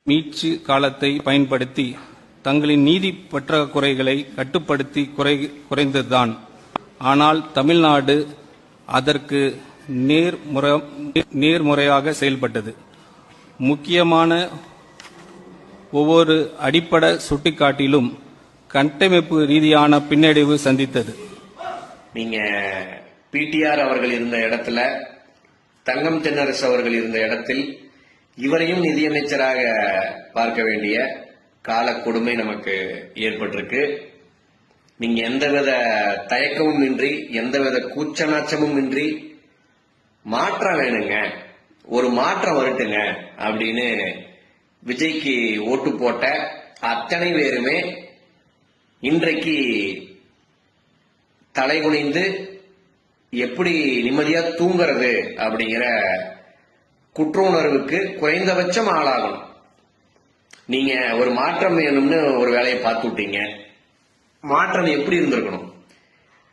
மீட்சி காலத்தை பயன்படுத்தி தங்களின் நீதி பற்றாக்குறைகளை கட்டுப்படுத்தி குறைந்ததுதான். ஆனால் தமிழ்நாடு அதற்கு நேர்முறையாக செயல்பட்டது. முக்கியமான ஒவ்வொரு அடிப்படை சுட்டிக்காட்டிலும் கட்டமைப்பு ரீதியான பின்னடைவு சந்தித்தது. நீங்க பிடிஆர் அவர்கள் இருந்த இடத்துல, தங்கம் தென்னரசு அவர்கள் இருந்த இடத்தில் இவரையும் நிதியமைச்சராக பார்க்க வேண்டிய கால கொடுமை நமக்கு ஏற்பட்டிருக்கு. நீங்க எந்தவித தயக்கமும் இன்றி, எந்தவித கூச்சநாச்சமும் இன்றி மாற்றம் வேணுங்க, ஒரு மாற்றம் வரட்டுங்க அப்படின்னு விஜய்க்கு ஓட்டு போட்ட அத்தனை பேருமே இன்றைக்கு தலைகுனிந்து எப்படி நிம்மதியா தூங்குறது அப்படிங்கிற குற்ற உணர்வுக்கு குறைந்தபட்சம் ஆளாகணும். நீங்க ஒரு மாற்றம் வேணும்னு ஒரு வேலையை பார்த்து விட்டீங்க. மாற்றம் எப்படி இருந்திருக்கணும்?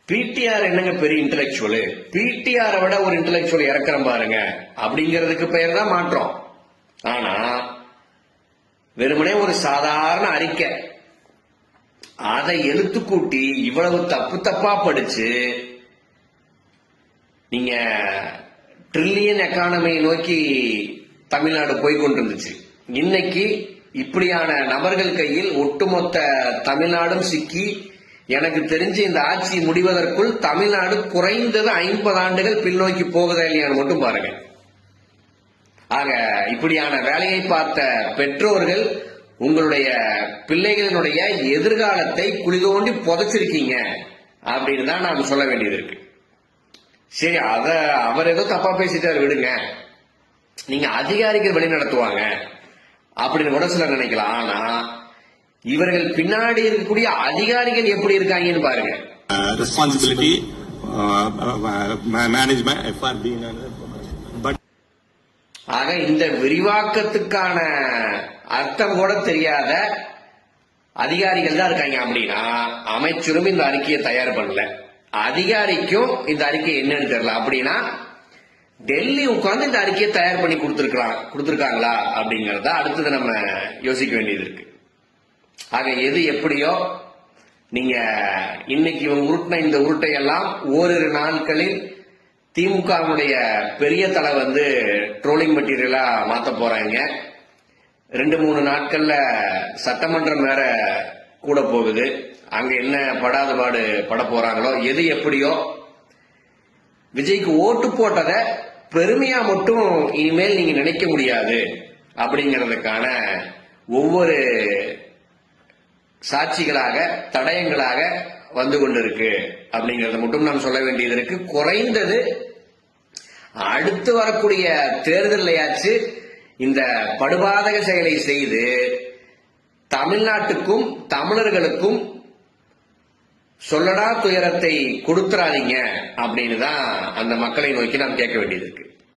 பிடிஆர் என்னங்க பெரிய இன்டலெக்சுவல், பிடிஆரை விட ஒரு இன்டலெக்சுவல் இறக்குறோம் பாருங்க அப்படிங்கிறதுக்கு பெயர் தான் மாற்றம். ஆனா வெறுமனே ஒரு சாதாரண அறிக்கை, அதை எழுத்து கூட்டி இவ்வளவு தப்பா படிச்சு நீங்க ட்ரில்லியன் எக்கானமியை நோக்கி தமிழ்நாடு போய்கொண்டிருந்துச்சு. இன்னைக்கு இப்படியான நபர்கள் கையில் ஒட்டுமொத்த தமிழ்நாடும் சிக்கி, எனக்கு தெரிஞ்சு இந்த ஆட்சி முடிவதற்குள் தமிழ்நாடு குறைந்தது 50 ஆண்டுகள் பின்னோக்கி போகுதா இல்லையான்னு மட்டும் பாருங்க. ஆக இப்படியான வேலையை பார்த்த பெற்றோர்கள் உங்களுடைய பிள்ளைகளினுடைய எதிர்காலத்தை குளிதோண்டி புதைச்சிருக்கீங்க அப்படின்னு தான் நாம சொல்ல வேண்டியது இருக்கு. சரி, அவர் ஏதோ தப்பா பேசிட்டாரு விடுங்க, நீங்க அதிகாரிகள் வழி நடத்துவாங்க அப்படின்னு கூட சிலர் நினைக்கலாம். ஆனா இவர்கள் பின்னாடி இருக்கக்கூடிய அதிகாரிகள் எப்படி இருக்காங்கன்னு பாருங்க. Responsibility management FRP. ஆக இந்த விரிவாக்கத்துக்கான அர்த்தம் கூட தெரியாத அதிகாரிகள் தான் இருக்காங்க. அப்படின்னா அமைச்சரும் இந்த அறிக்கையை தயார் பண்ணல, அதிகாரிக்கும் இந்த அறிக்கை என்னன்னு தெரியல. அப்படின்னா டெல்லி உட்கார்ந்து இந்த அறிக்கையை தயார் பண்ணி கொடுத்திருக்காங்களா அப்படிங்கறத அடுத்தது நம்ம யோசிக்க வேண்டியது இருக்கு. ஆக எது எப்படியோ, நீங்க இன்னைக்கு உருட்டின இந்த உருட்டையெல்லாம் ஓரிரு நாட்களில் திமுகவுடைய பெரிய தலை ட்ரோலிங் மெட்டீரியலா மாத்த போறாங்க. 2-3 நாட்கள்ல சட்டமன்றம் வேற கூட போகுது. அங்க என்ன படாத பாடு பட போறாங்களோ. எது எப்படியோ, விஜய்க்கு ஓட்டு போட்டதை பெருமையா மட்டும் இனிமேல் நீங்க நினைக்க முடியாது அப்படிங்கறதுக்கான ஒவ்வொரு சாட்சிகளாக, தடயங்களாக வந்து கொண்டிருக்கு அப்படிங்கறத மட்டும் நாம் சொல்ல வேண்டியது இருக்கு. குறைந்தது அடுத்து வரக்கூடிய தேர்தலையாச்சு இந்த படுபாதக செயலை செய்து தமிழ்நாட்டுக்கும் தமிழர்களுக்கும் சொல்லடா துயரத்தை கொடுத்துறாதீங்க அப்படின்னு தான் அந்த மக்களை நோக்கி நாம் கேட்க வேண்டியது இருக்கு.